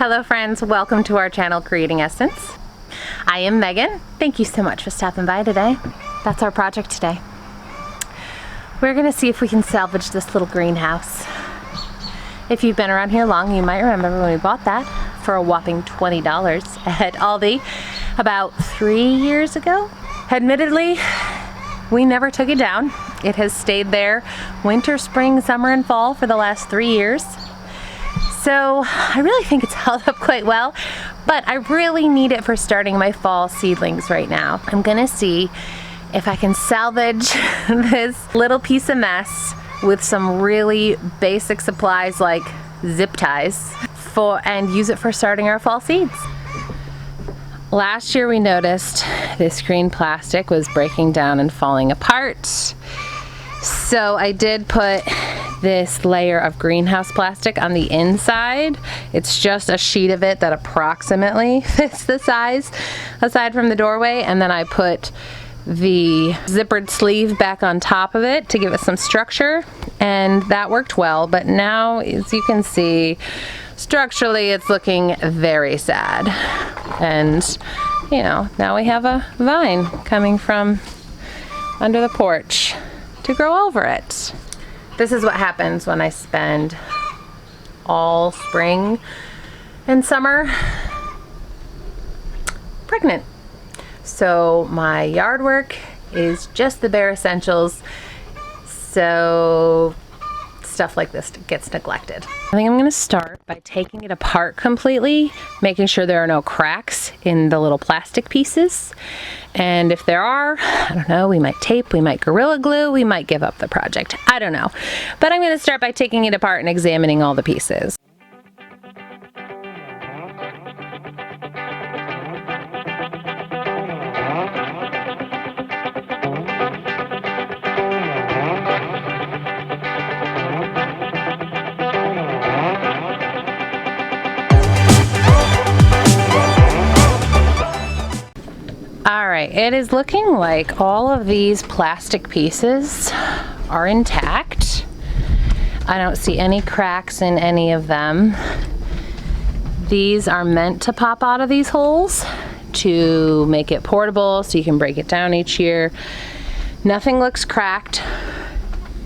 Hello friends, welcome to our channel Creating Essence. I am Megan. Thank you so much for stopping by today. That's our project today. We're gonna see if we can salvage this little greenhouse. If you've been around here long, you might remember when we bought that for a whopping $20 at Aldi about 3 years ago. Admittedly, we never took it down. It has stayed there winter, spring, summer, and fall for the last 3 years. So I really think it's held up quite well, but I really need it for starting my fall seedlings right now. I'm gonna see if I can salvage this little piece of mess with some really basic supplies like zip ties and use it for starting our fall seeds. Last year we noticed this green plastic was breaking down and falling apart. So I did put this layer of greenhouse plastic on the inside. It's just a sheet of it that approximately fits the size aside from the doorway, and then I put the zippered sleeve back on top of it to give it some structure, and that worked well. But now, as you can see, structurally it's looking very sad. And you know, now we have a vine coming from under the porch to grow over it. This is what happens when I spend all spring and summer pregnant. So my yard work is just the bare essentials, so stuff like this gets neglected. I think I'm gonna start by taking it apart completely, making sure there are no cracks in the little plastic pieces. And if there are, I don't know, we might tape, we might Gorilla Glue, we might give up the project. I don't know. But I'm gonna start by taking it apart and examining all the pieces. Alright, it is looking like all of these plastic pieces are intact. I don't see any cracks in any of them. These are meant to pop out of these holes to make it portable so you can break it down each year. Nothing looks cracked.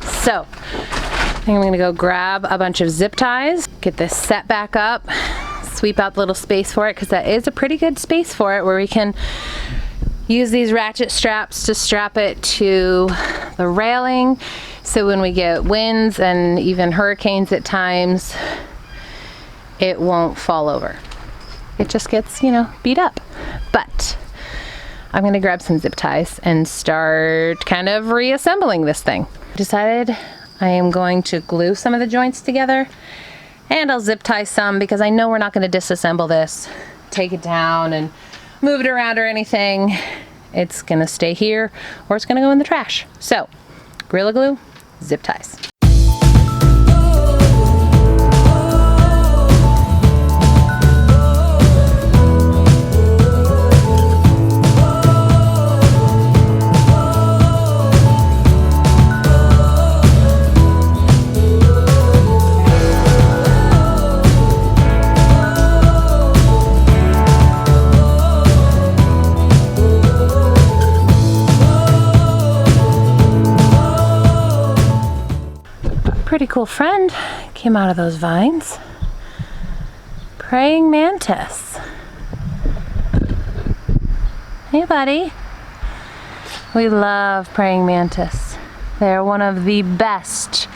So, I think I'm gonna go grab a bunch of zip ties, get this set back up, sweep out the little space for it, because that is a pretty good space for it where we can use these ratchet straps to strap it to the railing, so when we get winds and even hurricanes at times, it won't fall over. It just gets, you know, beat up. But I'm gonna grab some zip ties and start kind of reassembling this thing. Decided I am going to glue some of the joints together, and I'll zip tie some because I know we're not gonna disassemble this, take it down and move it around or anything. It's gonna stay here or it's gonna go in the trash. So, Gorilla Glue, zip ties. Pretty cool friend came out of those vines. Praying mantis. Hey buddy. We love praying mantis. They're one of the best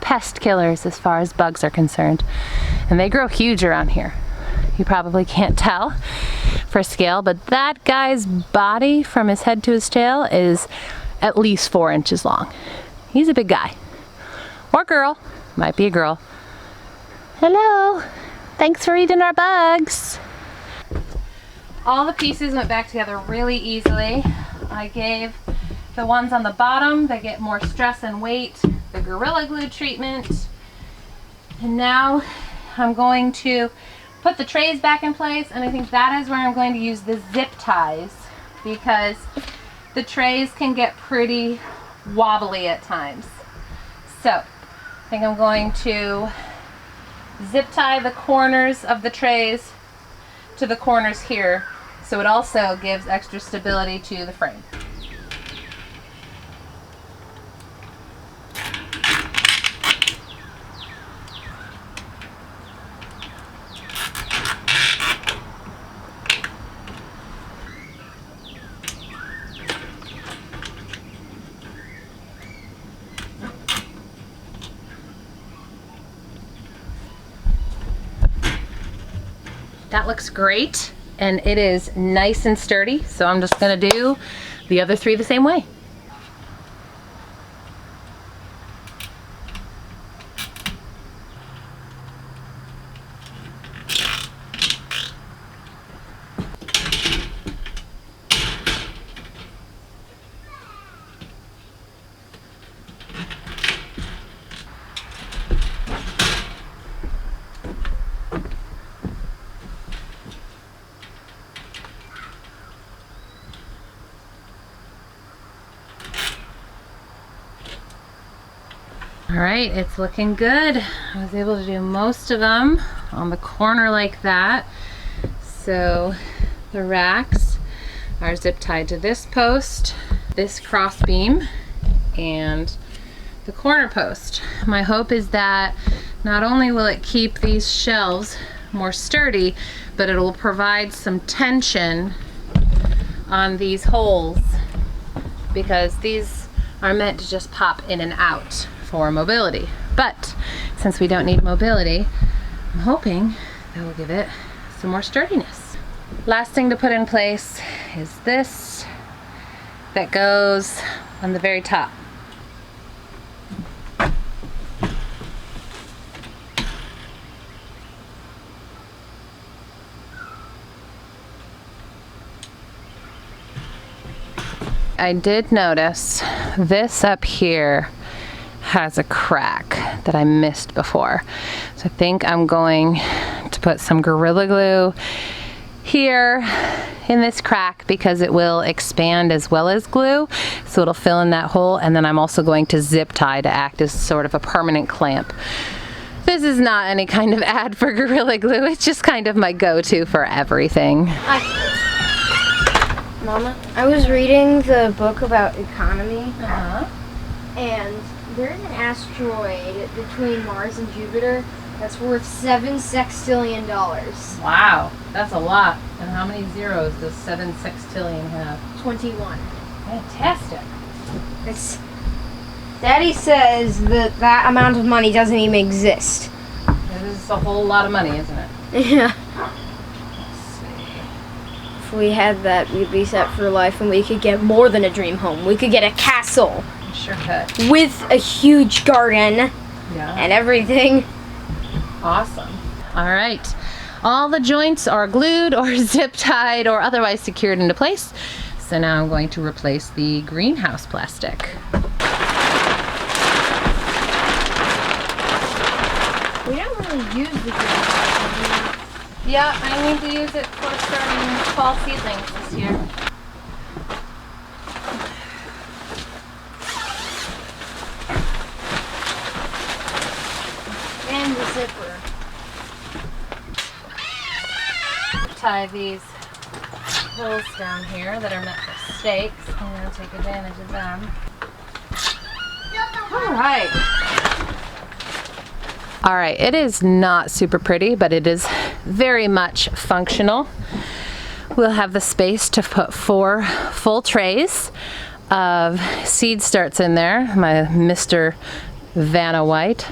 pest killers as far as bugs are concerned. And they grow huge around here. You probably can't tell for scale, but that guy's body from his head to his tail is at least 4 inches long. He's a big guy. Or girl. Might be a girl. Hello. Thanks for eating our bugs. All the pieces went back together really easily. I gave the ones on the bottom that get more stress and weight the Gorilla Glue treatment. And now I'm going to put the trays back in place, and I think that is where I'm going to use the zip ties, because the trays can get pretty wobbly at times. So I think I'm going to zip tie the corners of the trays to the corners here, so it also gives extra stability to the frame. That looks great, and it is nice and sturdy, so I'm just gonna do the other three the same way. All right, it's looking good. I was able to do most of them on the corner like that. So the racks are zip tied to this post, this cross beam, and the corner post. My hope is that not only will it keep these shelves more sturdy, but it will provide some tension on these holes, because these are meant to just pop in and out for mobility. But since we don't need mobility, I'm hoping that will give it some more sturdiness. Last thing to put in place is this that goes on the very top. I did notice this up here has a crack that I missed before. So I think I'm going to put some Gorilla Glue here in this crack, because it will expand as well as glue, so it'll fill in that hole. And then I'm also going to zip tie to act as sort of a permanent clamp. This is not any kind of ad for Gorilla Glue, it's just kind of my go-to for everything. Mama, I was reading the book about economy, and there's an asteroid between Mars and Jupiter that's worth $7 sextillion. Wow, that's a lot. And how many zeros does 7 sextillion have? 21. Fantastic. Daddy says that that amount of money doesn't even exist. This is a whole lot of money, isn't it? Yeah. If we had that, we'd be set for life, and we could get more than a dream home. We could get a castle. Sure could. With a huge garden. Yeah. And everything. Awesome. All right. All the joints are glued or zip tied or otherwise secured into place. So now I'm going to replace the greenhouse plastic. We don't really use the greenhouse. Yeah, I need to use it for starting fall seedlings this year. And the zipper. Tie these holes down here that are meant for stakes, and I'll take advantage of them. All right. All right, it is not super pretty, but it is very much functional. We'll have the space to put 4 full trays of seed starts in there. My Mr. Van White,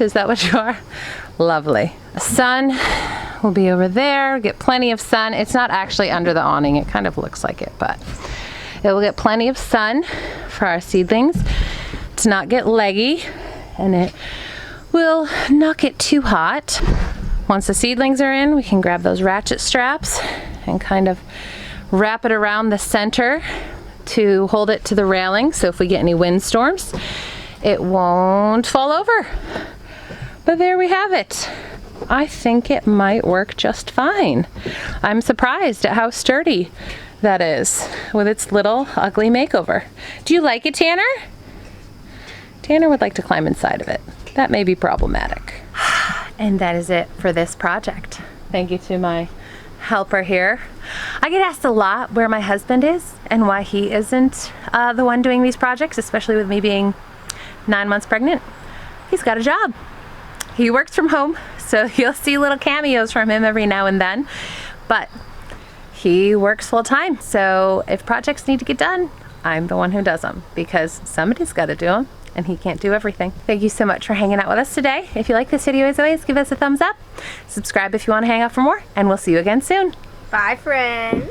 is that what you are? Lovely. The sun will be over there, get plenty of sun. It's not actually under the awning, it kind of looks like it, but it will get plenty of sun for our seedlings to not get leggy, and it will not get too hot. Once the seedlings are in, we can grab those ratchet straps and kind of wrap it around the center to hold it to the railing, so if we get any windstorms, it won't fall over. But there we have it. I think it might work just fine. I'm surprised at how sturdy that is with its little ugly makeover. Do you like it, Tanner? Tanner would like to climb inside of it. That may be problematic. And that is it for this project. Thank you to my helper here. I get asked a lot where my husband is and why he isn't the one doing these projects, especially with me being 9 months pregnant. He's got a job. He works from home, so you'll see little cameos from him every now and then, but he works full time. So if projects need to get done, I'm the one who does them because somebody's got to do them and he can't do everything. Thank you so much for hanging out with us today. If you like this video, as always, give us a thumbs up. Subscribe if you want to hang out for more, and we'll see you again soon. Bye, friends.